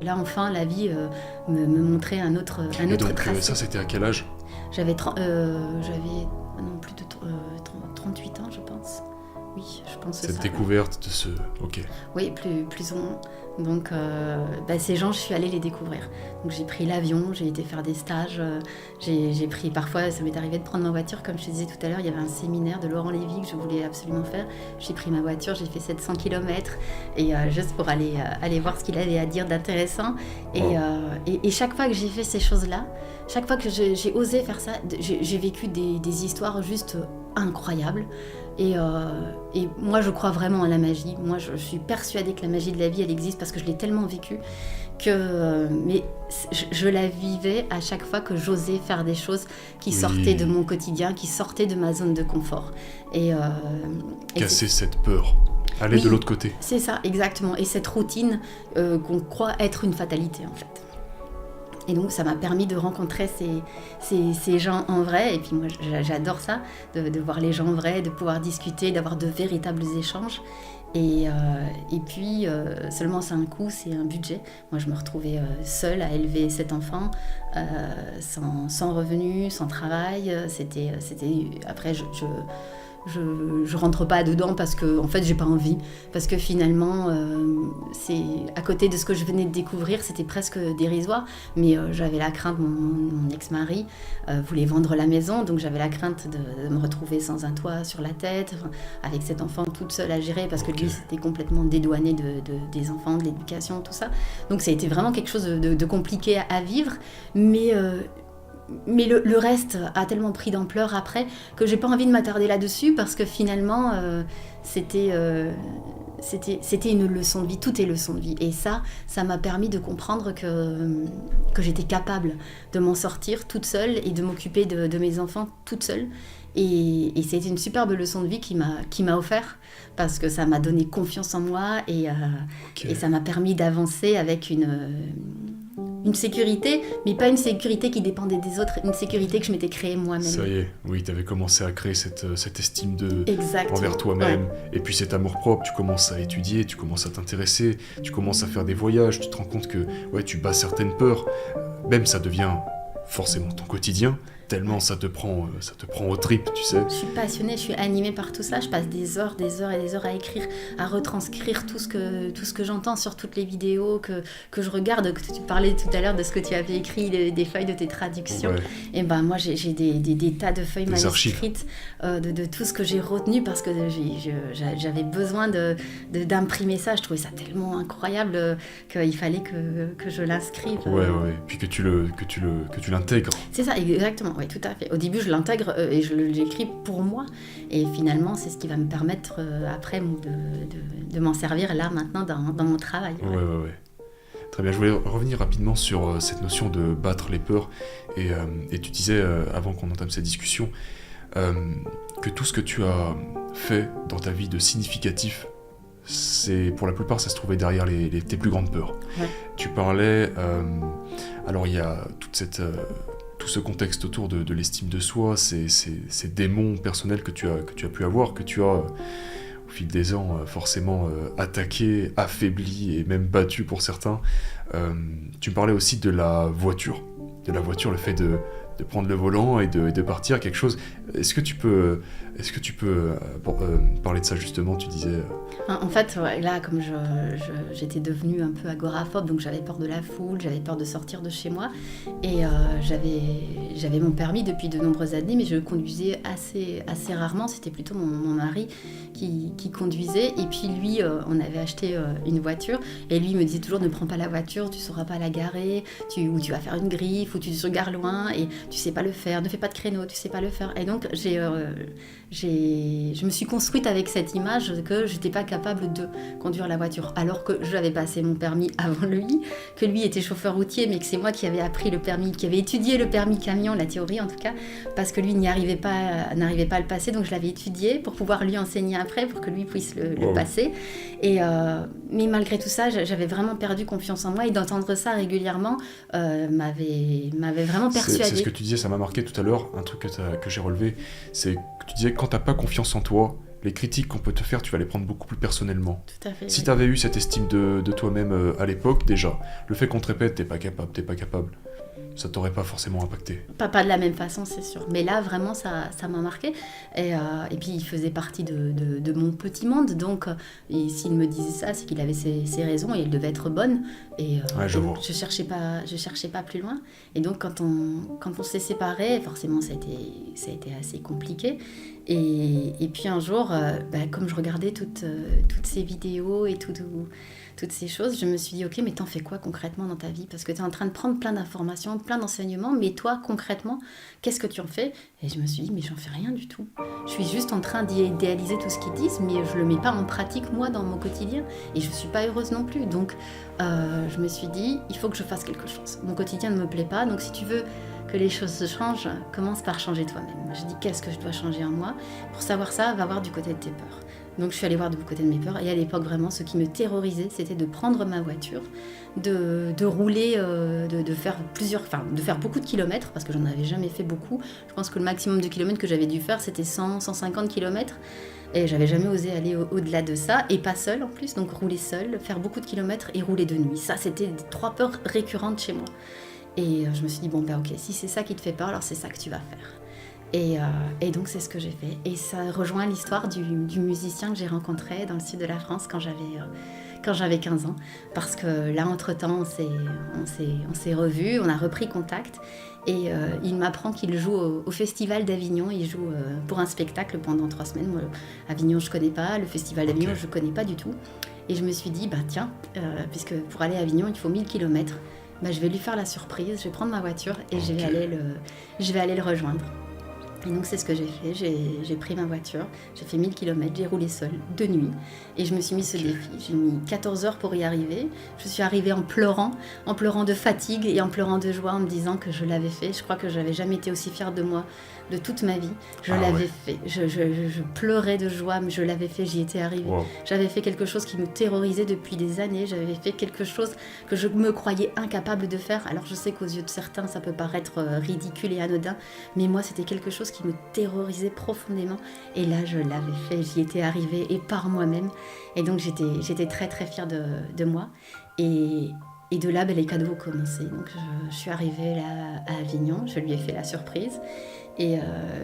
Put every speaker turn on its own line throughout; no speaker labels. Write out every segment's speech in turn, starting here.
là, enfin, la vie me montrait un autre
Et donc,
tracé.
ça, c'était à quel âge?
J'avais plus de 38 ans, je pense. Oui, je pense que
Cette
ça.
découverte de ce... Ok.
Oui, plus ou moins. Donc, ces gens, je suis allée les découvrir. Donc, j'ai pris l'avion, j'ai été faire des stages. J'ai pris, parfois, ça m'est arrivé de prendre ma voiture. Comme je te disais tout à l'heure, il y avait un séminaire de Laurent Lévy que je voulais absolument faire. J'ai pris ma voiture, j'ai fait 700 km et juste pour aller voir ce qu'il avait à dire d'intéressant. Et chaque fois que j'ai fait ces choses-là, chaque fois que j'ai osé faire ça, j'ai vécu des histoires juste incroyables. Et moi, je crois vraiment à la magie. Moi, je suis persuadée que la magie de la vie, elle existe parce que je l'ai tellement vécue que je la vivais à chaque fois que j'osais faire des choses qui sortaient de mon quotidien, qui sortaient de ma zone de confort.
Casser cette peur. Aller de l'autre côté.
C'est ça, exactement. Et cette routine qu'on croit être une fatalité, en fait. Et donc, ça m'a permis de rencontrer ces gens en vrai. Et puis, moi, j'adore ça, de voir les gens en vrai, de pouvoir discuter, d'avoir de véritables échanges. Et puis, seulement c'est un coût, c'est un budget. Moi, je me retrouvais seule à élever 7 enfants, sans revenus, sans travail. C'était après, je rentre pas dedans parce que en fait j'ai pas envie, parce que finalement c'est à côté de ce que je venais de découvrir, c'était presque dérisoire, mais j'avais la crainte, mon ex-mari voulait vendre la maison, donc j'avais la crainte de me retrouver sans un toit sur la tête, avec cet enfant toute seule à gérer, parce que lui c'était complètement dédouané des enfants, de l'éducation, tout ça, donc ça a été vraiment quelque chose de compliqué à vivre, mais le reste a tellement pris d'ampleur après que j'ai pas envie de m'attarder là-dessus, parce que finalement c'était une leçon de vie, tout est leçon de vie. Et ça m'a permis de comprendre que j'étais capable de m'en sortir toute seule et de m'occuper de mes enfants toute seule. Et c'était une superbe leçon de vie qui m'a offert, parce que ça m'a donné confiance en moi et ça m'a permis d'avancer avec une sécurité, mais pas une sécurité qui dépendait des autres, une sécurité que je m'étais créée moi-même.
Ça y est, oui, tu avais commencé à créer cette estime
Exactement.
Envers toi-même,
ouais.
Et puis cet amour-propre, tu commences à étudier, tu commences à t'intéresser, tu commences à faire des voyages, tu te rends compte que tu bats certaines peurs, même ça devient forcément ton quotidien, tellement ça te prend aux tripes, tu sais.
Je suis passionnée, je suis animée par tout ça, je passe des heures et des heures à écrire, à retranscrire tout ce que j'entends sur toutes les vidéos que je regarde, que tu parlais tout à l'heure de ce que tu avais écrit, des feuilles de tes traductions.
Ouais.
Et ben moi j'ai des tas de feuilles manuscrites de tout ce que j'ai retenu, parce que j'avais besoin d'imprimer ça, je trouvais ça tellement incroyable qu'il fallait que je l'inscrive.
Ouais, puis que tu l'intègres.
C'est ça, exactement. Oui, tout à fait. Au début, je l'intègre et je l'écris pour moi. Et finalement, c'est ce qui va me permettre après de m'en servir là, maintenant, dans mon travail.
Ouais. Très bien, je voulais revenir rapidement sur cette notion de battre les peurs. Et tu disais, avant qu'on entame cette discussion, que tout ce que tu as fait dans ta vie de significatif, pour la plupart, ça se trouvait derrière tes plus grandes peurs.
Ouais.
Tu parlais... alors, il y a tout ce contexte autour de l'estime de soi, ces démons personnels que tu as pu avoir, que tu as, au fil des ans, forcément attaqué, affaibli et même battu pour certains. Tu me parlais aussi de la voiture, le fait de prendre le volant et de partir, quelque chose. Est-ce que tu peux parler de ça justement, tu disais...
En fait, là, comme j'étais devenue un peu agoraphobe, donc j'avais peur de la foule, j'avais peur de sortir de chez moi, et j'avais mon permis depuis de nombreuses années, mais je conduisais assez rarement. C'était plutôt mon mari qui conduisait, et puis lui, on avait acheté une voiture, et lui me disait toujours: ne prends pas la voiture, tu sauras pas la garer, ou tu vas faire une griffe, ou tu te regardes loin, et tu sais pas le faire, ne fais pas de créneau, tu sais pas le faire. Et donc je me suis construite avec cette image que j'étais pas capable de conduire la voiture, alors que j'avais passé mon permis avant lui, que lui était chauffeur routier, mais que c'est moi qui avais appris le permis, qui avait étudié le permis camion, la théorie en tout cas, parce que lui n'arrivait pas à le passer, donc je l'avais étudié pour pouvoir lui enseigner après, pour que lui puisse le passer. Mais malgré tout ça, j'avais vraiment perdu confiance en moi, et d'entendre ça régulièrement m'avait vraiment persuadée.
C'est ce que tu disais, ça m'a marqué tout à l'heure, un truc que j'ai relevé, c'est que tu disais, quand t'as pas confiance en toi, les critiques qu'on peut te faire, tu vas les prendre beaucoup plus personnellement.
Tout à fait.
Si
Oui.
tu avais eu cette estime de toi-même à l'époque, déjà, le fait qu'on te répète t'es pas capable, ça t'aurait pas forcément impacté.
Pas de la même façon, c'est sûr. Mais là, vraiment, ça m'a marqué. Et puis, il faisait partie de mon petit monde. Donc, et s'il me disait ça, c'est qu'il avait ses raisons et il devait être bonne.
Ouais, je vois.
je cherchais pas plus loin. Et donc, quand on s'est séparés, forcément, ça a été assez compliqué. Et puis, un jour, comme je regardais toutes ces vidéos et toutes ces choses, je me suis dit, ok, mais t'en fais quoi concrètement dans ta vie? Parce que t'es en train de prendre plein d'informations, plein d'enseignements, mais toi, concrètement, qu'est-ce que tu en fais? Et je me suis dit, mais j'en fais rien du tout. Je suis juste en train d'idéaliser tout ce qu'ils disent, mais je le mets pas en pratique, moi, dans mon quotidien. Et je suis pas heureuse non plus. Donc, je me suis dit, il faut que je fasse quelque chose. Mon quotidien ne me plaît pas, donc si tu veux que les choses se changent, commence par changer toi-même. Je dis, qu'est-ce que je dois changer en moi? Pour savoir ça, va voir du côté de tes peurs. Donc je suis allée voir du côté de mes peurs, et à l'époque vraiment ce qui me terrorisait, c'était de prendre ma voiture, de rouler, de faire beaucoup de kilomètres, parce que j'en avais jamais fait beaucoup. Je pense que le maximum de kilomètres que j'avais dû faire, c'était 100-150 kilomètres, et j'avais jamais osé aller au-delà de ça, et pas seule en plus, donc rouler seule, faire beaucoup de kilomètres et rouler de nuit. Ça, c'était 3 peurs récurrentes chez moi. Et je me suis dit, bon ok, si c'est ça qui te fait peur, alors c'est ça que tu vas faire. Et donc c'est ce que j'ai fait. Et ça rejoint l'histoire du musicien que j'ai rencontré dans le sud de la France quand j'avais 15 ans. Parce que là, entre-temps, on s'est revus, on a repris contact. Et il m'apprend qu'il joue au Festival d'Avignon. Il joue pour un spectacle pendant 3 semaines. Moi, Avignon, je ne connais pas. Le Festival d'Avignon, je ne connais pas du tout. Et je me suis dit, tiens, puisque pour aller à Avignon, il faut 1000 kilomètres. Je vais lui faire la surprise, je vais prendre ma voiture et je vais aller le rejoindre. Et donc c'est ce que j'ai fait, j'ai pris ma voiture, j'ai fait 1000 km, j'ai roulé seule de nuit et je me suis mis ce défi. J'ai mis 14 heures pour y arriver. Je suis arrivée en pleurant de fatigue et en pleurant de joie en me disant que je l'avais fait. Je crois que j'avais jamais été aussi fière de moi de toute ma vie. Je l'avais fait. Je pleurais de joie, mais je l'avais fait, j'y étais arrivée. Wow. J'avais fait quelque chose qui me terrorisait depuis des années. J'avais fait quelque chose que je me croyais incapable de faire. Alors je sais qu'aux yeux de certains, ça peut paraître ridicule et anodin, mais moi, c'était quelque chose qui me terrorisait profondément. Et là, je l'avais fait, j'y étais arrivée et par moi-même. Et donc, j'étais très, très fière de moi. Et de là, les cadeaux ont commencé. Donc, je suis arrivée là à Avignon, je lui ai fait la surprise. Et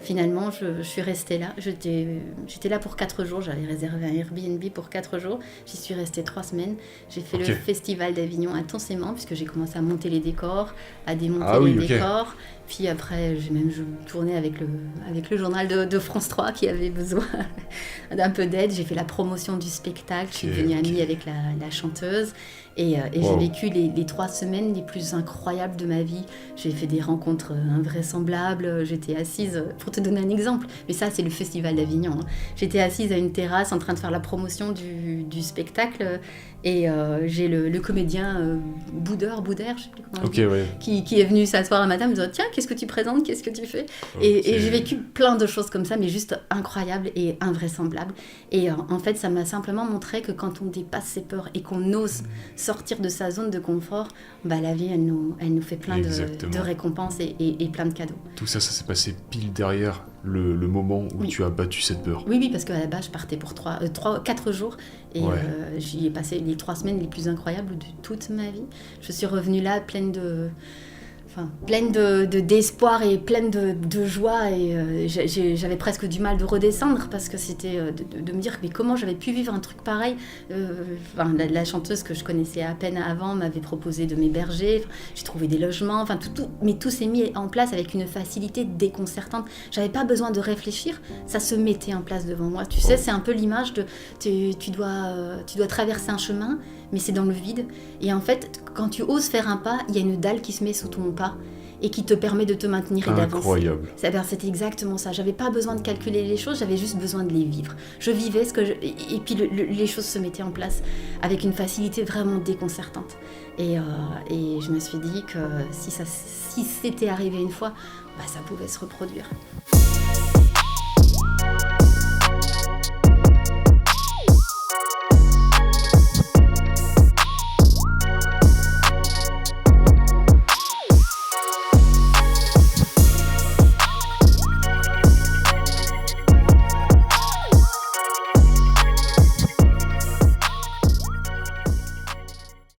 finalement, je suis restée là. J'étais là pour 4 jours. J'avais réservé un Airbnb pour 4 jours. J'y suis restée 3 semaines. J'ai fait le Festival d'Avignon intensément, puisque j'ai commencé à monter les décors, à démonter les décors. Puis après, j'ai même tourné avec le journal de France 3 qui avait besoin d'un peu d'aide. J'ai fait la promotion du spectacle. Je suis devenue amie avec la chanteuse. Et j'ai vécu les 3 semaines les plus incroyables de ma vie. J'ai fait des rencontres invraisemblables. J'étais assise, pour te donner un exemple, mais ça c'est le Festival d'Avignon. J'étais assise à une terrasse en train de faire la promotion du spectacle. Et j'ai le comédien Boudère, je sais plus comment qui est venu s'asseoir un matin et me disant, tiens, qu'est-ce que tu présentes, qu'est-ce que tu fais? Et j'ai vécu plein de choses comme ça, mais juste incroyables et invraisemblables. Et en fait, ça m'a simplement montré que quand on dépasse ses peurs et qu'on ose sortir de sa zone de confort, la vie, elle nous fait plein de récompenses et plein de cadeaux.
Tout ça s'est passé pile derrière le moment où tu as battu cette peur.
Oui, parce qu'à la base, je partais pour 4 jours et j'y ai passé les 3 semaines les plus incroyables de toute ma vie. Je suis revenue là pleine d'espoir et pleine de joie et j'avais presque du mal de redescendre parce que c'était de me dire mais comment j'avais pu vivre un truc pareil. La chanteuse que je connaissais à peine avant m'avait proposé de m'héberger, j'ai trouvé des logements, mais tout s'est mis en place avec une facilité déconcertante. J'avais pas besoin de réfléchir, ça se mettait en place devant moi. Tu sais, c'est un peu l'image de tu dois traverser un chemin, mais c'est dans le vide. Et en fait, quand tu oses faire un pas, il y a une dalle qui se met sous ton pas et qui te permet de te maintenir et d'avancer.
Incroyable.
C'était exactement ça. J'avais pas besoin de calculer les choses, j'avais juste besoin de les vivre. Je vivais et puis les choses se mettaient en place avec une facilité vraiment déconcertante. Et je me suis dit que si c'était arrivé une fois, ça pouvait se reproduire.